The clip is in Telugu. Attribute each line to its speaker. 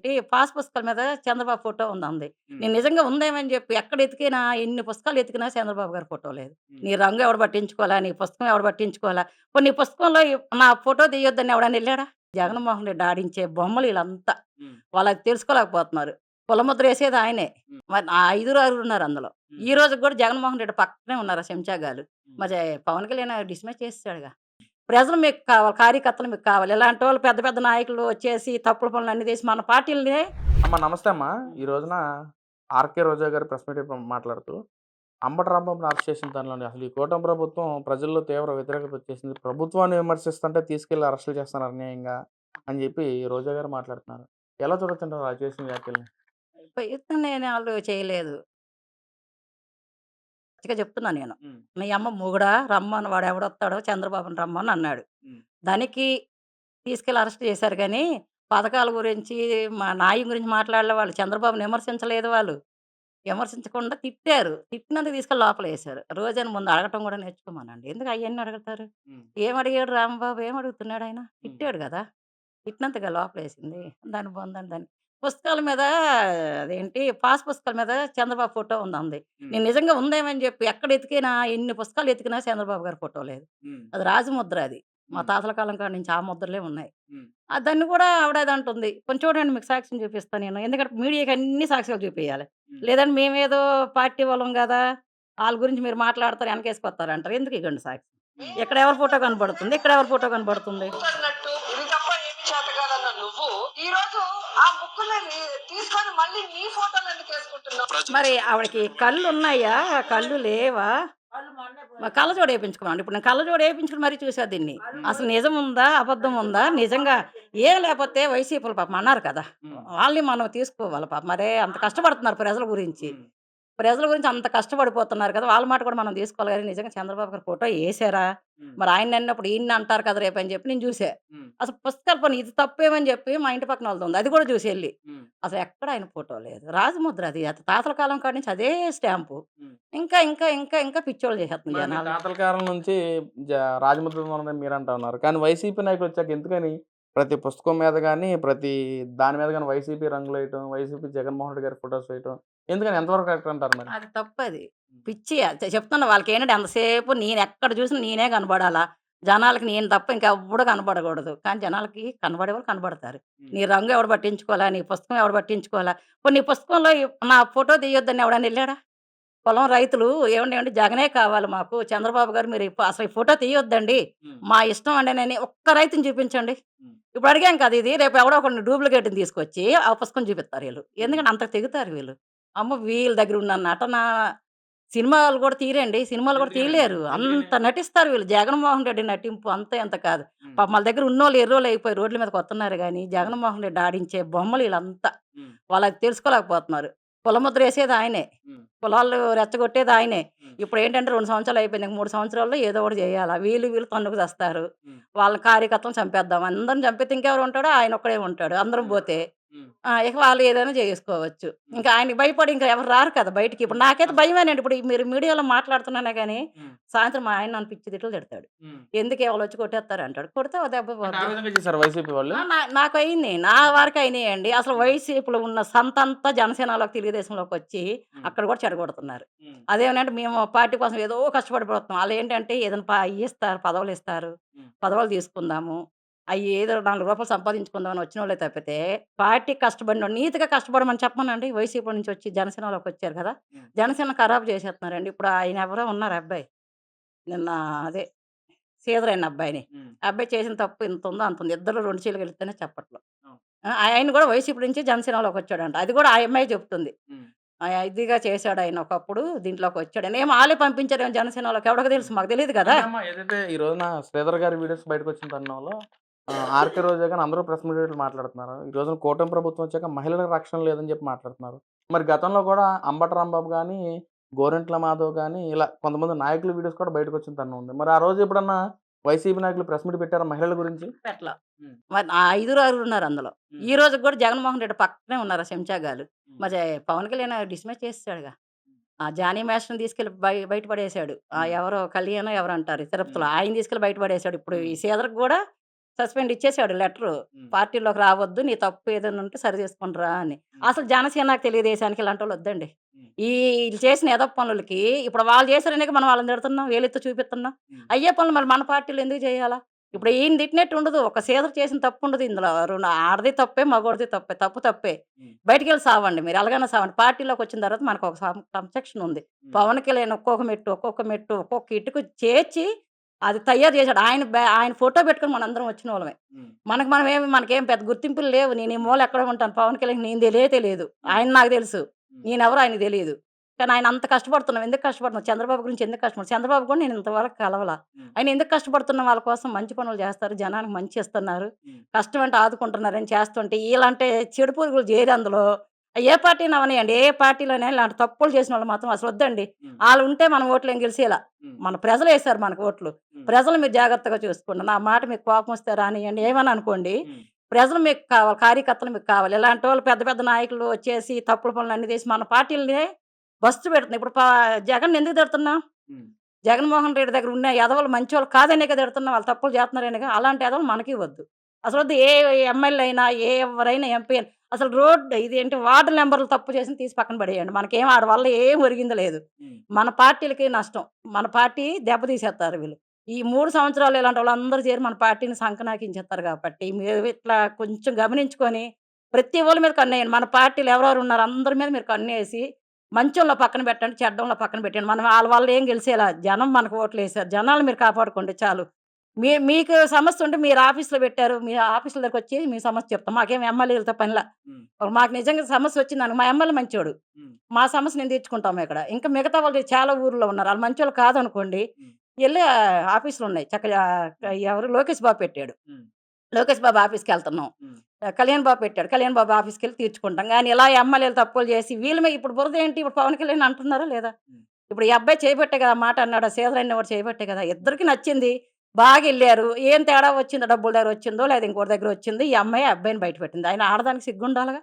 Speaker 1: అదేంటి పాస్ పుస్తకాల మీద చంద్రబాబు ఫోటో ఉంది.
Speaker 2: హ్మ్.
Speaker 1: నేను నిజంగా ఉందేమని చెప్పి ఎక్కడ ఎతికినా ఎన్ని పుస్తకాలు ఎతికినా చంద్రబాబు గారి ఫోటో లేదు.
Speaker 2: హ్మ్.
Speaker 1: నీ రంగు ఎవడు పట్టించుకోవాలా? నీ పుస్తకం ఎవడు పట్టించుకోవాలా? పోనీ నీ పుస్తకంలో నా ఫోటో తీయొద్దని ఎవడన్నా ఎళ్ళాడా?
Speaker 2: హ్మ్.
Speaker 1: జగన్మోహన్ రెడ్డి ఆడించే బొమ్మలు ఈళ్ళంతా.
Speaker 2: హ్మ్.
Speaker 1: వాళ్ళది తెలుసుకోలేకపోతున్నారు. కులముద్ర ఏసేది ఆయనే.
Speaker 2: హ్మ్.
Speaker 1: మరి ఆ ఐదుగురు, ఆరుగురున్నారు అందులో.
Speaker 2: హ్మ్.
Speaker 1: ఈ రోజుకి కూడా జగన్మోహన్ రెడ్డి పక్కనే ఉన్నారు ఆ చెంచాగాళ్ళు.
Speaker 2: హ్మ్.
Speaker 1: మరి పవన్ కళ్యాణ్ డిస్మిస్ చేసేసాడుగా. ప్రజలు మీకు కావాలి. కార్యకర్తలు మీకు కావాలి. ఇలాంటోళ్ళు పెద్ద పెద్ద నాయకులు వచ్చేసి తప్పుడు పనులన్నీ చేసి మన పార్టీలనే
Speaker 2: అమ్మ నమస్తే అమ్మ.
Speaker 1: హ్మ్.
Speaker 2: ఈ రోజున 'ఆర్‌కే రోజా' గారు ప్రెస్ మీట్ మాట్లాడుతూ అంబటి రాంబాబుని అరెస్ట్ చేసిన దానిలోని అసలు ఈ కూటమి ప్రభుత్వం ప్రజల్లో తీవ్ర వ్యతిరేకత వచ్చేసింది. ప్రభుత్వాన్ని విమర్శిస్తుంటే తీసుకెళ్ళి అరెస్టులు చేస్తున్నారు అన్యాయంగా అని చెప్పి రోజా గారు మాట్లాడుతున్నారు. ఎలా చూడొచ్చంటారు ఆ చేసిన వ్యాఖ్యల్ని?
Speaker 1: ప్రయత్నం నేను ఆళ్ళు చేయలేదు. గట్టిగా చెప్తున్నా నేను.
Speaker 2: హ్మ్.
Speaker 1: "మీ అమ్మ మొగుడా? రమ్మను వాడెవడొత్తాడో చంద్రబాబుని రమ్మను" అన్నాడు.
Speaker 2: హ్మ్.
Speaker 1: దానికి తీసుకెళ్ళి అరెస్ట్ చేశారు గానీ, పథకాల గురించి, మా న్యాయం గురించి మాట్లాడలే వాళ్ళు. చంద్రబాబుని విమర్శించలేదు వాళ్ళు. విమర్శించకుండా తిట్టారు. తిట్టినందుకు తీసుకెళ్ళి లోపలేశారు. రోజాని ముందు అడగటం గూడా నేర్చుకోమనండి. ఎందుకు అయన్నీ అడుగుతారు?
Speaker 2: హ్మ్.
Speaker 1: ఏమడిగాడు రాంబాబు? ఏమడుగుతున్నాడాయన?
Speaker 2: హ్మ్.
Speaker 1: తిట్టాడు గదా! తిట్టినందుకే లోపలేసింది. దాని బొందని దాన్ని. పుస్తకాల మీద అదేంటి పాస్ పుస్తకాల మీద చంద్రబాబు ఫోటో ఉంది.
Speaker 2: హ్మ్.
Speaker 1: నేను నిజంగా ఉందేమని చెప్పి ఎక్కడ ఎతికినా ఎన్ని పుస్తకాలు ఎతికినా చంద్రబాబు గారి ఫోటో లేదు.
Speaker 2: హ్మ్.
Speaker 1: అది రాజముద్ర అది. మా
Speaker 2: హ్మ్.
Speaker 1: తాతల కాలం కాడ నుంచి ఆ ముద్రలే ఉన్నాయి.
Speaker 2: హ్మ్.
Speaker 1: దాన్ని కూడా ఆవిడ అదంటుంది. కొంచెం చూడండి మీకు సాక్ష్యం చూపిస్తా నేను. ఎందుకంటే మీడియాకి అన్ని సాక్ష్యాలు చూపియాలి.
Speaker 2: హ్మ్.
Speaker 1: లేదంటే మేమేదో పార్టీ వాళ్ళం గదా! ఆళ్ళ గురించి మీరు మాట్లాడతారు ఎనకేసుకొత్తారంటారు. ఎందుకు ఇగోండి సాక్ష్యం.
Speaker 2: హ్మ్.
Speaker 1: ఇక్కడ ఎవరి ఫోటో కనపడుతుంది? ఇక్కడ ఎవరి ఫోటో కనపడుతుంది?
Speaker 3: అన్నట్టు ఇది తప్ప ఏమి చేతకాదన్న నువ్వు ఈ రోజు ఆ బుక్కులని తీసుకొని మళ్ళీ నీ ఫోటోలు ఎందుకు వేసుకుంటున్నావు?
Speaker 1: మరి ఆవిడకి కళ్ళున్నాయా? కళ్ళు లేవా? కళ్ళజోడు ఏపించుకోమనండి. ఇప్పుడు నేను కళ్ళజోడు ఏపించుకొని మరీ చూసా దీన్ని.
Speaker 2: హ్మ్.
Speaker 1: అసలు నిజముందా? అబద్ధం ఉందా? నిజంగా ఏం లేపోతే వైసీపీలు పాపం అన్నారు కదా!
Speaker 2: హ్మ్.
Speaker 1: వాళ్ళని మనం తీసుకోవాలి పాపం. మరే అంత కష్టపడుతున్నారు ప్రజల గురించి.
Speaker 2: హ్మ్.
Speaker 1: ప్రజల గురించి అంత కష్టపడిపోతున్నారు కదా! వాళ్ళ మాట కూడా మనం తీసుకోవాలి గానీ, నిజంగా చంద్రబాబు గారు ఫోటో ఏసారా?
Speaker 2: హ్మ్.
Speaker 1: మరి ఆయన్నన్నప్పుడు ఈయన్ని అంటారు కదా రేపని చెప్పి నేను జూసా.
Speaker 2: హ్మ్.
Speaker 1: అసలు పుస్తకాలు పోనీ ఇది తప్పేమని చెప్పి మా ఇంటి పక్కనోళ్ళదుంది. అది కూడా చూసా ఎళ్లి.
Speaker 2: హ్మ్.
Speaker 1: అసలు ఎక్కడ ఆయన ఫోటో లేదు. రాజముద్ర అది. తాతల కాలం కాడి నుంచి అదే స్టాంపు.
Speaker 2: హ్మ్.
Speaker 1: ఇంకా పిచ్చోళ్ళు చేసేత్తుంది
Speaker 2: మరి మీ
Speaker 1: జనాల్ని.
Speaker 2: తాతల కాలం నుంచి జ రాజముద్ర ఉన్నదని మీరంటా ఉన్నారు. కానీ వైసీపీ నాయకులొచ్చాక ఎందుకని ప్రతి పుస్తకం మీద గాని, ప్రతి దాని మీద గాని వైసీపీ రంగులేయటం, వైసీపీ జగన్మోహన్ రెడ్డి గారి ఫోటోస్ వేయటం. ఎందుకని ఎంతవరకు కరెక్ట్ అంటారు మరి?
Speaker 1: అది తప్పది.
Speaker 2: హ్మ్.
Speaker 1: పిచ్చి చెప్తున్నా వాళ్ళకేంటంటే ఎంతసేపు నేనెక్కడ చూసినా నేనే కనపడాలా. జనాలకి నేను తప్ప ఇంకెవ్వడు కనపడకూడదు. కానీ జనాలకి కనపడేవాళ్ళు కనపడతారు.
Speaker 2: హ్మ్.
Speaker 1: నీ రంగు ఎవడు పట్టించుకోవాలా? నీ పుస్తకం ఎవడు పట్టించుకోవాలా? పోనీ నీ పుస్తకంలో నా ఫోటో తీయొద్దని ఎవడన్నా ఎళ్ళాడా? పొలం రైతులు ఏవండీ జగనే కావాలి మాకు. చంద్రబాబు గారు మీరు అసలు ఈ ఫోటో తీయొద్దండి.
Speaker 2: హ్మ్.
Speaker 1: మా ఇష్టం అండేనని ఒక్క రైతుని చూపించండి.
Speaker 2: హ్మ్.
Speaker 1: ఇప్పుడు అడిగాం కదా! ఇది. రేపు ఎవడో ఒకడిని డూప్లికేట్‌ని తీసుకొచ్చి ఆ పుస్తకం చూపిత్తారు ఈళ్ళు.
Speaker 2: హ్మ్.
Speaker 1: ఎందుకంటే అంత తెగుతారు వీళ్ళు. అమ్మో! వీళ్ళ దగ్గర ఉన్న నటన సినిమాలు కూడా తీయరండి. సినిమాలు కూడా
Speaker 2: ఎందుకనండి?
Speaker 1: తీయలేరు.
Speaker 2: ఎందుకని?
Speaker 1: అంత నటిస్తారు వీళ్ళు. జగన్మోహన్ రెడ్డి నటింపు అంతా ఇంత కాదు.
Speaker 2: హ్మ్.
Speaker 1: పాపం వాళ్ళ దగ్గర ఉన్నోళ్ళు ఎర్రోళ్ళు అయిపోయి రోడ్ల మీదకి వస్తున్నారు గానీ,
Speaker 2: హ్మ్.
Speaker 1: జగన్మోహన్ రెడ్డి ఆడించే బొమ్మలు ఈళ్ళంతా.
Speaker 2: హ్మ్.
Speaker 1: వాళ్ళది తెలుసుకోలేకపోతున్నారు. కులముద్ర ఏసేది ఆయనే.
Speaker 2: హ్మ్.
Speaker 1: కులాలు రెచ్చగొట్టేది ఆయనే.
Speaker 2: హ్మ్.
Speaker 1: ఇప్పుడేంటంటే 2 సంవత్సరాలు అయిపోయింది. ఇంక 3 సంవత్సరాల్లో ఏదో ఒకటి జేయాల. వీళ్ళు తన్నుకు సస్తారు.
Speaker 2: హ్మ్.
Speaker 1: వాళ్ళ కార్యకర్తలను చంపేద్దాం. అందరిని చంపేత్తే ఇంకెవరు ఉంటాడు? ఆయనొక్కడే ఉంటాడు. అందరం
Speaker 2: హ్మ్.
Speaker 1: పోతే.
Speaker 2: హ్మ్.
Speaker 1: ఇక వాళ్ళు ఏదైనా జేసుకోవచ్చు.
Speaker 2: హ్మ్.
Speaker 1: ఇంకా ఆయనకి భయపడి ఇంకా ఎవరు రారు కదా బయటికి. ఇప్పుడు
Speaker 2: హ్మ్.
Speaker 1: నాకైతే
Speaker 2: అస్
Speaker 1: భయమేనండి. ఇప్పుడు మీరు మీడియాలో మాట్లాడుతున్నానే గాని,
Speaker 2: హ్మ్.
Speaker 1: సాయంత్రం మా ఆయన నన్ను పిచ్చి తిట్లు తిడతాడు.
Speaker 2: హ్మ్.
Speaker 1: ఎందుకు ఎవళ్ళొచ్చి కొట్టేత్తారంటాడు. కొడితే ఓ దెబ్బ
Speaker 2: అంటే ఆ
Speaker 1: పోద్ది.
Speaker 2: విధంగా చేసారా వైసీపీ వాళ్ళు?
Speaker 1: నాకయినియి. నా వరకయినియండి. అసలు
Speaker 2: హ్మ్.
Speaker 1: వైసీపీలో ఉన్న సంతంతా జనసేనలోకి, తెలుగుదేశంలోకొచ్చి
Speaker 2: హ్మ్.
Speaker 1: అక్కడ కూడా చెడగొడుతున్నారు.
Speaker 2: హ్మ్.
Speaker 1: అదేమనంటే మేము పార్టీ కోసం ఏదో కష్టపడిపోతున్నాం. ఆళ్ళేంటంటే ఏదైనా ఇయ్యిస్తారు, పదవులిస్తారు.
Speaker 2: హ్మ్.
Speaker 1: పదవులు తీసుకుందాము. ఏదో రూ. 4 సంపాదించుకుందామని వచ్చినోళ్ళే తప్పితే, పార్టీకి కష్టపడినోడు నీతిగా కష్టపడమని చెప్పమనండి. వైసీపీ నుంచి వచ్చి జనసేనలోకొచ్చారు కదా!
Speaker 2: హ్మ్.
Speaker 1: జనసేన ఖరాబు చేసేస్తున్నారండి. ఇప్పుడు ఆయన ఎవరో ఉన్నారు అబ్బాయి. నిన్న అదే సీదరైన అబ్బాయిని.
Speaker 2: హ్మ్.
Speaker 1: ఆ అబ్బాయి చేసిన తప్పు ఇంతుందో, అంతుంది. ఇద్దరు 2 చీలకెళితేనే చప్పట్లు.
Speaker 2: అవును.
Speaker 1: ఆయన కూడా వైసీపీ నుంచి జనసేనలోకొచ్చాడంట. అది కూడా ఆ అమ్మాయే చెప్తుంది.
Speaker 2: హ్మ్.
Speaker 1: ఇదిగా చేశాడాయన ఒకప్పుడు దీంట్లోకొచ్చాడని. ఏమో ఆళ్ళే పంపించారేమో జనసేనలోకి ఎవడికి
Speaker 2: హ్మ్.
Speaker 1: తెలుసు మాకు తెలీదు కదా!
Speaker 2: అంటే అమ్మ ఏదైతే ఈ రోజున శ్రీధర్ గారి వీడియోస్ బయటకొచ్చిన తరుణంలో 'ఆర్‌కే రోజా' గాని అందరూ ప్రెస్ మీట్లు మాట్లాడుతున్నారు. ఈ రోజున కూటమి ప్రభుత్వం వచ్చాక మహిళలకు రక్షణ లేదని చెప్పి మాట్లాడుతున్నారు. మరి గతంలో కూడా అంబటి రాంబాబు గాని, గోరంట్ల మాధవ్ గాని ఇలా కొంతమంది నాయకుల వీడియోస్ కూడా బయటకొచ్చిన తరుణం ఉంది. మరి ఆ రోజు ఎప్పుడన్నా వైసీపీ నాయకులు ప్రెస్ మీట్ పెట్టారా మహిళల గురించి?
Speaker 1: పెట్ల.
Speaker 2: హ్మ్.
Speaker 1: మరి ఆ ఐదుగురు, ఆరుగురున్నారు అందులో.
Speaker 2: హ్మ్.
Speaker 1: ఈ రోజుకి కూడా జగన్మోహన్ రెడ్డి పక్కనే ఉన్నారు ఆ చెంచాగాళ్ళు.
Speaker 2: హ్మ్.
Speaker 1: మరి పవన్ కళ్యాణ్ డిస్మిస్ చేసేసాడుగా.
Speaker 2: హ్మ్.
Speaker 1: ఆ జానీ మాస్టర్‌ని తీసుకెళ్ళి బయట పడేసాడు.
Speaker 2: హ్మ్.
Speaker 1: ఎవరో కళ్యాణో ఎవరో అంటారు
Speaker 2: హ్మ్.
Speaker 1: తిరుపతిలో. ఆయన్ని తీసుకెళ్ళి బయట పడేసాడు. ఇప్పుడు ఈ
Speaker 2: హ్మ్.
Speaker 1: సీదర్‌కి గూడా సస్పెండ్ ఇచ్చేసాడు లెటరు.
Speaker 2: హ్మ్.
Speaker 1: పార్టీలోకి రావద్దు. నీ తప్పు ఏదైనా ఉంటే సరి చేసుకొని రా అని.
Speaker 2: హ్మ్.
Speaker 1: అసలు జనసేనకి, తెలుగుదేశానికి ఇలాంటోళ్ళు వద్దండి.
Speaker 2: హ్మ్.
Speaker 1: ఈళ్ళు చేసిన ఎదవ పనులకి ఇప్పుడు వాళ్ళు చేశారనే మనం వాళ్ళని తిడుతున్నాం. వేలెత్తి చూపిస్తున్నాం.
Speaker 2: హ్మ్.
Speaker 1: అయ్యే పనులు మరి మన పార్టీలో ఎందుకు చేయాలా? ఇప్పుడు ఈయన తిట్టినట్టు ఉండదు. ఒక సీదర్ చేసిన తప్పు ఉండదు ఇందులో. ఆడది తప్పే, మగోడిది తప్పే. తప్పు తప్పే.
Speaker 2: హ్మ్.
Speaker 1: బయటికెళ్ళి సావండి మీరు. ఎలాగైనా సావండి. పార్టీలోకొచ్చిన తర్వాత మనకు ఒక క్రమశిక్షణ ఉంది.
Speaker 2: హ్మ్.
Speaker 1: పవన్ కళ్యాణ్ ఒక్కొక్క మెట్టు, ఒక్కొక్క మెట్టు, ఒక్కొక్క ఇటుకు చేర్చి అది తయారు చేసాడు. ఆయన ఫోటో పెట్టుకొని మనందరం వచ్చినోళ్ళమే.
Speaker 2: హ్మ్.
Speaker 1: మనకేం పెద్ద గుర్తింపులు లేవు. నేను ఈ మూల ఎక్కడో ఉంటాను. పవన్ కళ్యాణ్ నేను తెలీదు.
Speaker 2: హ్మ్.
Speaker 1: ఆయన నాకు తెలుసు.
Speaker 2: హ్మ్.
Speaker 1: నేనెవరో ఆయనకి తెలీదు. కానీ ఆయన అంత కష్టపడుతున్నాం. ఎందుకు కష్టపడుతున్నాం? చంద్రబాబు గురించి ఎందుకు కష్టపడుతున్నాం? చంద్రబాబు కూడా నేను ఇంతవరకు కలవల.
Speaker 2: హ్మ్.
Speaker 1: ఆయన ఎందుకు కష్టపడుతున్నాం వాళ్ళ కోసం మంచి పనులు చేస్తారు. జనానికి మంచి ఇస్తున్నారు.
Speaker 2: హ్మ్.
Speaker 1: కష్టం అంటే ఆదుకుంటున్నారని చేస్తుంటే ఈళ్ళంటే చెడు పురుగులు చేరి అందులో ఏ పార్టీని అవనియండి. ఏ పార్టీలోనైనా ఇలాంటి తప్పులు చేసినోళ్ళు మాత్రం అసలొద్దండి.
Speaker 2: హ్మ్.
Speaker 1: ఆళ్ళుంటే మనం ఓట్లేం గెలిసేలా.
Speaker 2: హ్మ్.
Speaker 1: మన ప్రజలేసారు మనకు ఓట్లు.
Speaker 2: హ్మ్.
Speaker 1: ప్రజలు మీరు జాగ్రత్తగా చూసుకోండి. నా మాట మీకు కోపమొస్తే రానియండి. ఏమని అనుకోండి.
Speaker 2: హ్మ్.
Speaker 1: ప్రజలు మీకు కావాలి. కార్యకర్తలు మీకు కావాలి. ఇలాంటోళ్ళు పెద్ద పెద్ద నాయకులు వచ్చేసి తప్పుడు పనులన్నీ చేసి మన పార్టీలని బస్టు పెడుతున్నాయి. ఇప్పుడు జగన్‌ని ఎందుకు తిడుతున్నాం?
Speaker 2: హ్మ్.
Speaker 1: జగన్మోహన్ రెడ్డి దగ్గర ఉన్న ఎదవలు మంచోళ్ళు కాదనే కదా తిడుతున్నాం. వాళ్ళు తప్పులు చేస్తున్నారనేగా. అలాంటి ఎదవలు మనకి వద్దు. అసలొద్దు ఏ ఎమ్మెల్యే అయినా, ఏ ఎవరైనా ఎంపీ అయినా అసలు ఇదేంటి వార్డు నంబర్‌లు తప్పు చేసింది తీసి పక్కన పడేయండి. మనకేం ఆడి వల్ల ఏం ఒరిగింది లేదు.
Speaker 2: హ్మ్.
Speaker 1: మన పార్టీలకి నష్టం. మన పార్టీ దెబ్బతీసేత్తారు వీళ్ళు. ఈ 3 సంవత్సరాలు ఇలాంటోళ్ళందరూ చేరి మన పార్టీని సంకనాకించేత్తారు కాబట్టి, మీరు ఇట్లా కొంచెం గమనించుకొని ప్రతి ఒళ్ళ మీద కన్నేయండి. మన పార్టీలో ఎవరెవరు ఉన్నారో అందరి మీద మీరు కన్నేసి మంచోళ్ళని పక్కన పెట్టండి. చెడ్డోళ్ళని పక్కన పెట్టండి. మనం ఆళ్ళ వల్ల ఏం గెలిసేలా జనం మనకు ఓట్లేసారు. జనాల్ని మీరు కాపాడుకోండి చాలు. మీకు సమస్య ఉంటే మీరు ఆఫీస్‌లో పెట్టారు. మీ ఆఫీసుల దగ్గరకొచ్చి మీ సమస్య చెప్తాం. మాకేం ఎమ్మెల్యేలతో పనిలా.
Speaker 2: హ్మ్.
Speaker 1: మాకు నిజంగా సమస్యొచ్చిందనుకో మా ఎమ్మెల్యే మంచోడు.
Speaker 2: హ్మ్.
Speaker 1: మా సమస్య నేను తీర్చుకుంటాం ఇక్కడ. ఇంకా మిగతా వాళ్ళు చాలా ఊర్లో ఉన్నారు. ఆళ్ళు మంచోళ్ళు కాదనుకోండి,
Speaker 2: హ్మ్.
Speaker 1: ఎళ్లి ఆఫీసులున్నాయి. చక్కగా
Speaker 2: హ్మ్.
Speaker 1: ఎవరు లోకేష్ బాబు పెట్టాడు.
Speaker 2: హ్మ్.
Speaker 1: లోకేష్ బాబు ఆఫీస్‌కెళ్తున్నాం.
Speaker 2: హ్మ్.
Speaker 1: కళ్యాణ్ బాబు పెట్టాడు. కళ్యాణ్ బాబు ఆఫీస్‌కెళ్ళి తీర్చుకుంటాం. గానీ ఇలా ఎమ్మెల్యేలు తప్పులు చేసి వీళ్ళ మీద ఇప్పుడు బురద ఏంటి? ఇప్పుడు పవన్ కళ్యాణ్ అంటున్నారా లేదా?
Speaker 2: హ్మ్.
Speaker 1: ఇప్పుడు ఈ అబ్బాయి చేయబట్టే కదా! ఆ మాట అన్నాడు. ఆ శ్రీధర్ అనేవాడు చేయబట్టే కదా! ఇద్దరికీ నచ్చింది. బాగెళ్లారు. ఏం తేడా వచ్చిందో డబ్బుల దగ్గర వచ్చిందో లేదా ఇంకోటి దగ్గర వచ్చింది. ఈ అమ్మాయి ఆ అబ్బాయిని బయట పెట్టింది. ఆయన ఆడదానికి సిగ్గుండాలిగా.